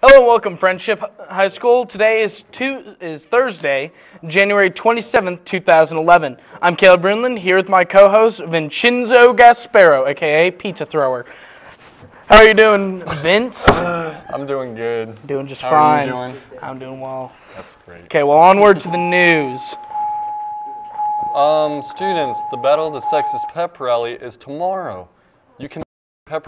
Hello and welcome, Friendship High School. Today is Thursday, January 27th, 2011. I'm Caleb Brunlin, here with my co-host, Vincenzo Gasparo, a.k.a. Pizza Thrower. How are you doing, Vince? I'm doing good. Doing just fine. How are you doing? I'm doing well. That's great. Okay, well, onward to the news. Students, the Battle of the Sexes pep rally is tomorrow. You can pep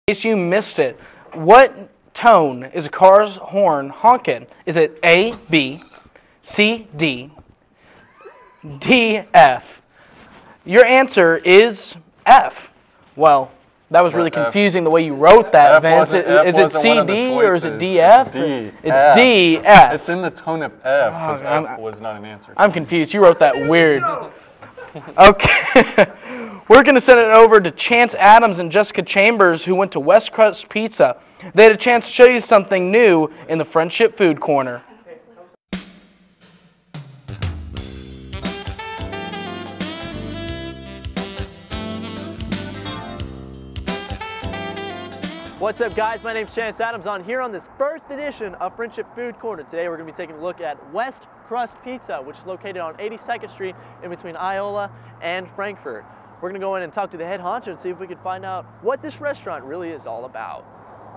In case you missed it, what tone is a car's horn honking? Is it A, B, C, D, D, F? Your answer is F. Well, that was really confusing the way you wrote that, Vince. Is it C, D, or is it D, F? It's D. It's D, F. It's in the tone of F, because F was not an answer. I'm confused. You wrote that weird. Okay. We're going to send it over to Chance Adams and Jessica Chambers, who went to West Crust Pizza. They had a chance to show you something new in the Friendship Food Corner. What's up, guys? My name's Chance Adams. I'm here on this first edition of Friendship Food Corner. Today we're going to be taking a look at West Crust Pizza, which is located on 82nd Street in between Iola and Frankfort. We're going to go in and talk to the head honcho and see if we can find out what this restaurant really is all about.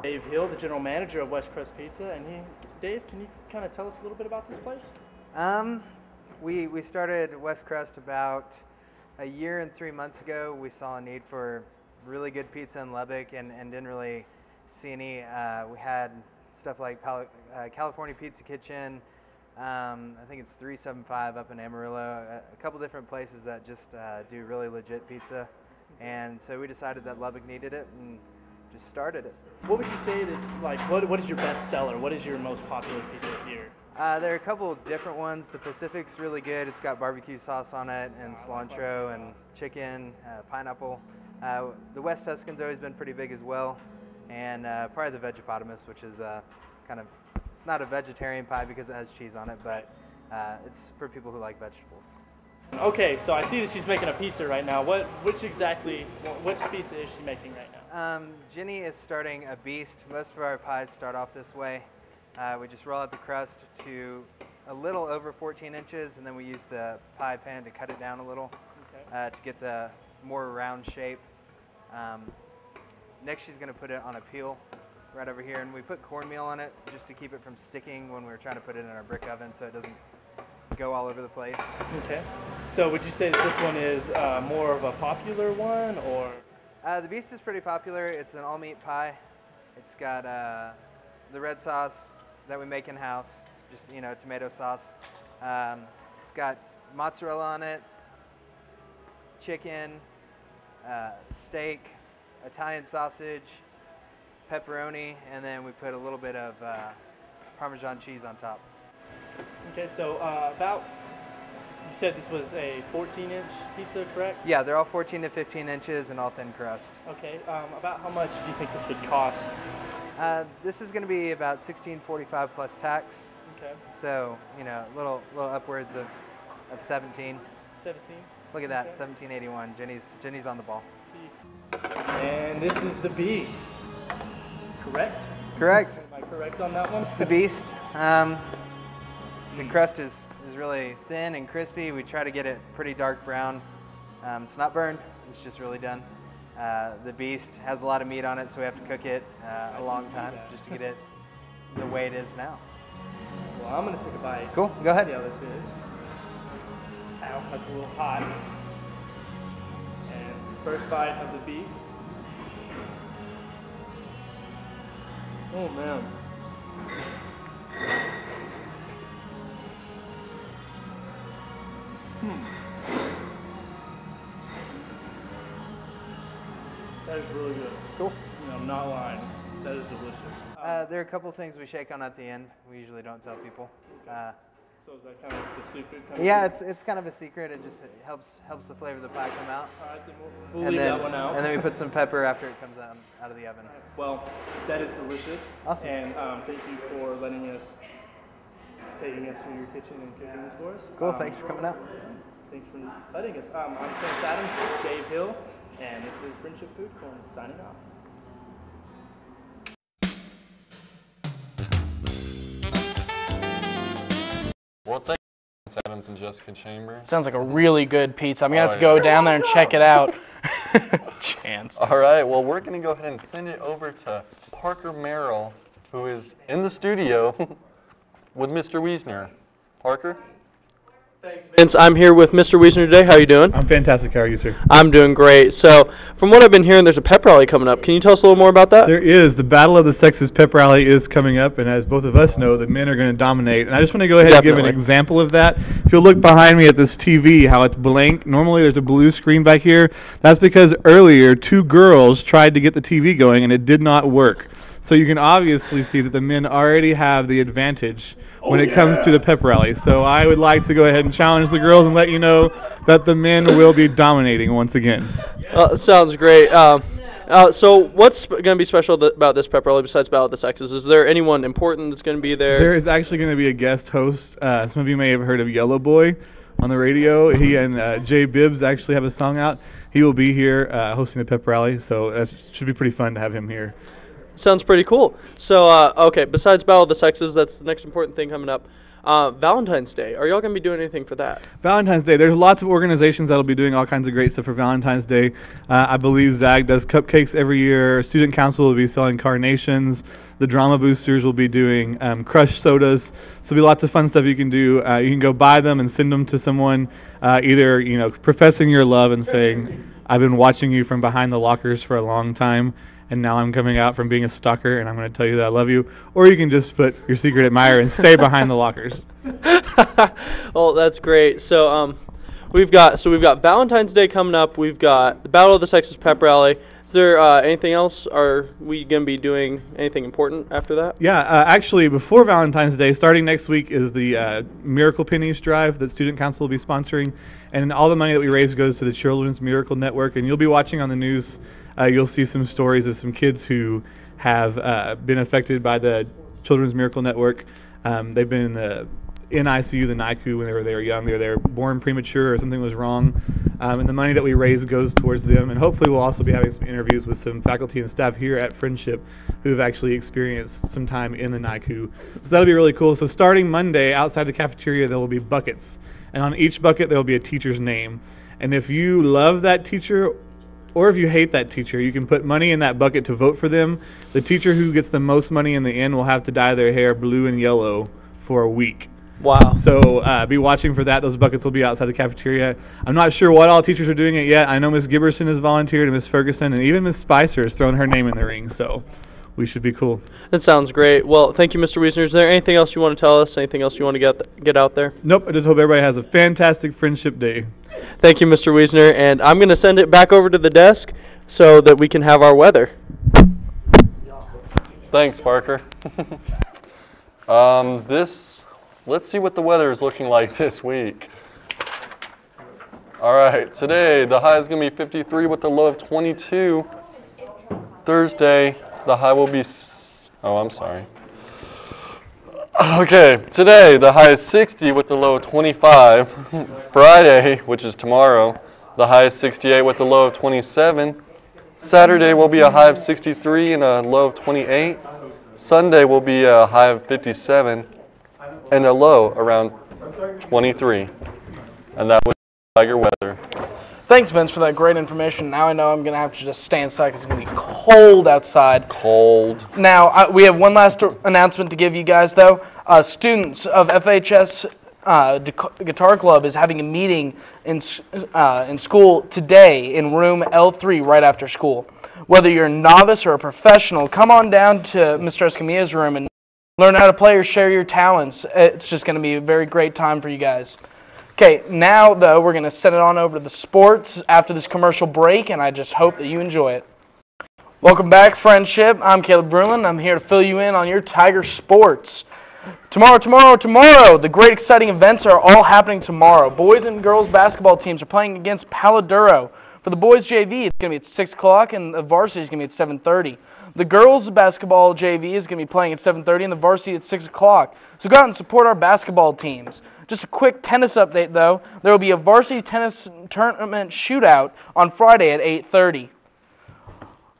Dave Hill, the general manager of West Crust Pizza, and Dave, can you kind of tell us a little bit about this place? We started West Crust about a year and 3 months ago. We saw a need for really good pizza in Lubbock and didn't really see any. We had stuff like California Pizza Kitchen, I think it's 375 up in Amarillo. A couple different places that just do really legit pizza. And so we decided that Lubbock needed it and just started it. What would you say that, like, what is your best seller? What is your most popular pizza here? There are a couple of different ones. The Pacific's really good. It's got barbecue sauce on it and cilantro and chicken, pineapple. The West Tuscan's always been pretty big as well. And probably the Vegetapotamus, which is kind of, it's not a vegetarian pie because it has cheese on it, but it's for people who like vegetables. Okay, so I see that she's making a pizza right now. Which pizza is she making right now? Jenny is starting a Beast. Most of our pies start off this way. We just roll out the crust to a little over 14 inches, and then we use the pie pan to cut it down a little to get the more round shape. Next, she's going to put it on a peel right over here, and we put cornmeal on it just to keep it from sticking when we're trying to put it in our brick oven so it doesn't go all over the place. Okay. So would you say that this one is more of a popular one, or? The Beast is pretty popular. It's an all-meat pie. It's got the red sauce that we make in-house, just, you know, tomato sauce. It's got mozzarella on it, chicken, steak, Italian sausage, pepperoni, and then we put a little bit of Parmesan cheese on top. Okay, so you said this was a 14-inch pizza, correct? Yeah, they're all 14 to 15 inches and all thin crust. Okay, about how much do you think this would cost? This is going to be about $16.45 plus tax. Okay. So, you know, a little upwards of 17. 17. Look at that, Okay. $17.81. Jenny's on the ball. And this is the Beast, correct? Correct. Am I correct on that one? It's the Beast. The crust is really thin and crispy. We try to get it pretty dark brown. It's not burned, it's just really done. The Beast has a lot of meat on it, so we have to cook it a long time just to get it the way it is now. Well, I'm going to take a bite. Cool, go ahead. See how this is. Ow, that's a little hot. And first bite of the Beast. Oh, man. That is really good. Cool. You know, I'm not lying. That is delicious. There are a couple things we shake on at the end. We usually don't tell people. So is that kind of the secret? Yeah, it's kind of a secret. It just helps the flavor of the pie come out. All right, then we'll leave that one out. And then we put some pepper after it comes out of the oven. Well, that is delicious. Awesome. And thank you for taking us through your kitchen and cooking this for us. Cool, thanks for coming out. Thanks for letting us. I'm Chance Adams with Dave Hill, and this is Friendship Food Corner signing off. Well, thank you, Chance Adams and Jessica Chambers. Sounds like a really good pizza. I'm going to have to Oh, go yeah. down there and check it out. Chance. All right, well, we're going to go ahead and send it over to Parker Merrill, who is in the studio with Mr. Wiesner. Parker? Vince, I'm here with Mr. Wiesner today. How are you doing? I'm fantastic. How are you, sir? I'm doing great. So, from what I've been hearing, there's a pep rally coming up. Can you tell us a little more about that? There is. The Battle of the Sexes pep rally is coming up, and as both of us know, the men are going to dominate. And I just want to go ahead and give an example of that. If you'll look behind me at this TV, how it's blank. Normally there's a blue screen back here. That's because earlier 2 girls tried to get the TV going, and it did not work. So you can obviously see that the men already have the advantage when it comes to the pep rally. So I would like to go ahead and challenge the girls and let you know that the men will be dominating once again. Sounds great. So what's going to be special about this pep rally besides Battle of the Sexes? Is there anyone important that's going to be there? There is actually going to be a guest host. Some of you may have heard of Yellow Boy on the radio. He and Jay Bibbs actually have a song out. He will be here hosting the pep rally, so that should be pretty fun to have him here. Sounds pretty cool. So, okay, besides Battle of the Sexes, that's the next important thing coming up. Valentine's Day. Are y'all going to be doing anything for that? Valentine's Day. There's lots of organizations that will be doing all kinds of great stuff for Valentine's Day. I believe ZAG does cupcakes every year. Student Council will be selling carnations. The Drama Boosters will be doing crushed sodas. So there'll be lots of fun stuff you can do. You can go buy them and send them to someone, either professing your love and saying, "I've been watching you from behind the lockers for a long time." and now I'm coming out from being a stalker, and I'm going to tell you that I love you. Or you can just put your secret admirer and stay behind the lockers. Well, that's great. So we've got Valentine's Day coming up. We've got the Battle of the Sexes pep rally. Is there anything else? Are we going to be doing anything important after that? Yeah, actually, before Valentine's Day, starting next week is the Miracle Pennies Drive that Student Council will be sponsoring. And all the money that we raise goes to the Children's Miracle Network. And you'll be watching on the news, you'll see some stories of some kids who have been affected by the Children's Miracle Network. They've been in ICU, the NICU, when they were young. They were born premature or something was wrong. And the money that we raise goes towards them. And hopefully we'll also be having some interviews with some faculty and staff here at Friendship who have actually experienced some time in the NICU. So that'll be really cool. So starting Monday, outside the cafeteria, there will be buckets. And on each bucket, there will be a teacher's name. And if you love that teacher or if you hate that teacher, you can put money in that bucket to vote for them. The teacher who gets the most money in the end will have to dye their hair blue and yellow for a week. Wow. So be watching for that. Those buckets will be outside the cafeteria. I'm not sure what all teachers are doing it yet. I know Ms. Giberson has volunteered and Ms. Ferguson, and even Ms. Spicer has thrown her name in the ring. So we should be cool. That sounds great. Well, thank you, Mr. Wiesner. Is there anything else you want to tell us? Anything else you want to get out there? Nope. I just hope everybody has a fantastic Friendship Day. Thank you, Mr. Wiesner. And I'm going to send it back over to the desk so that we can have our weather. Thanks, Parker. Let's see what the weather is looking like this week. All right, today the high is going to be 53 with the low of 22. Thursday, the high will be, Okay, today the high is 60 with the low of 25. Friday, which is tomorrow, the high is 68 with the low of 27. Saturday will be a high of 63 and a low of 28. Sunday will be a high of 57 and a low around 23. And that was Tiger weather. Thanks, Vince, for that great information. Now I know I'm going to have to just stay inside because it's going to be cold outside. Cold. Now, we have one last announcement to give you guys, though. Students of FHS Guitar Club is having a meeting in school today in room L3 right after school. Whether you're a novice or a professional, come on down to Mr. Escamilla's room and learn how to play or share your talents. It's just going to be a very great time for you guys. Okay, now, though, we're going to send it on over to the sports after this commercial break, and I just hope that you enjoy it. Welcome back, Friendship. I'm Caleb Bruin. I'm here to fill you in on your Tiger sports. Tomorrow, the great exciting events are all happening tomorrow. Boys and girls basketball teams are playing against Palo Duro. For the boys JV, it's going to be at 6 o'clock, and the varsity is going to be at 7:30. The girls basketball JV is going to be playing at 7:30, and the varsity at 6 o'clock. So go out and support our basketball teams. Just a quick tennis update, though. There will be a varsity tennis tournament shootout on Friday at 8:30.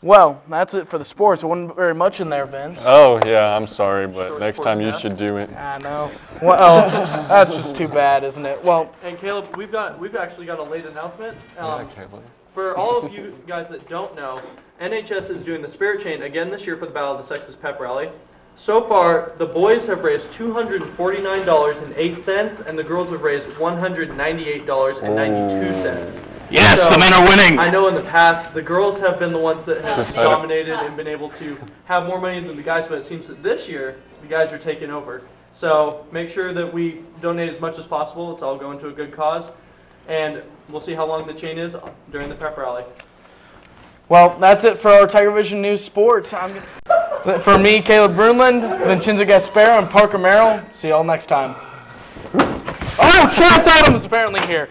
Well, that's it for the sports. There wasn't very much in there, Vince. Oh, yeah, I'm sorry, but next time you should do it. I know. Well, that's just too bad, isn't it? Well, And Caleb, we've actually got a late announcement. Yeah, Caleb. For all of you guys that don't know, NHS is doing the Spirit Chain again this year for the Battle of the Sexes pep rally. So far, the boys have raised $249.08, and the girls have raised $198.92. yes, the men are winning. I know in the past, the girls have been the ones that have dominated and been able to have more money than the guys, but it seems that this year, the guys are taking over. So make sure that we donate as much as possible. It's all going to a good cause. And we'll see how long the chain is during the pep rally. Well, that's it for our Tiger Vision News Sports. For me, Caleb Brunland, Vincenzo Gasparo, and Parker Merrill. See y'all next time. Oh, Chance Adams apparently here.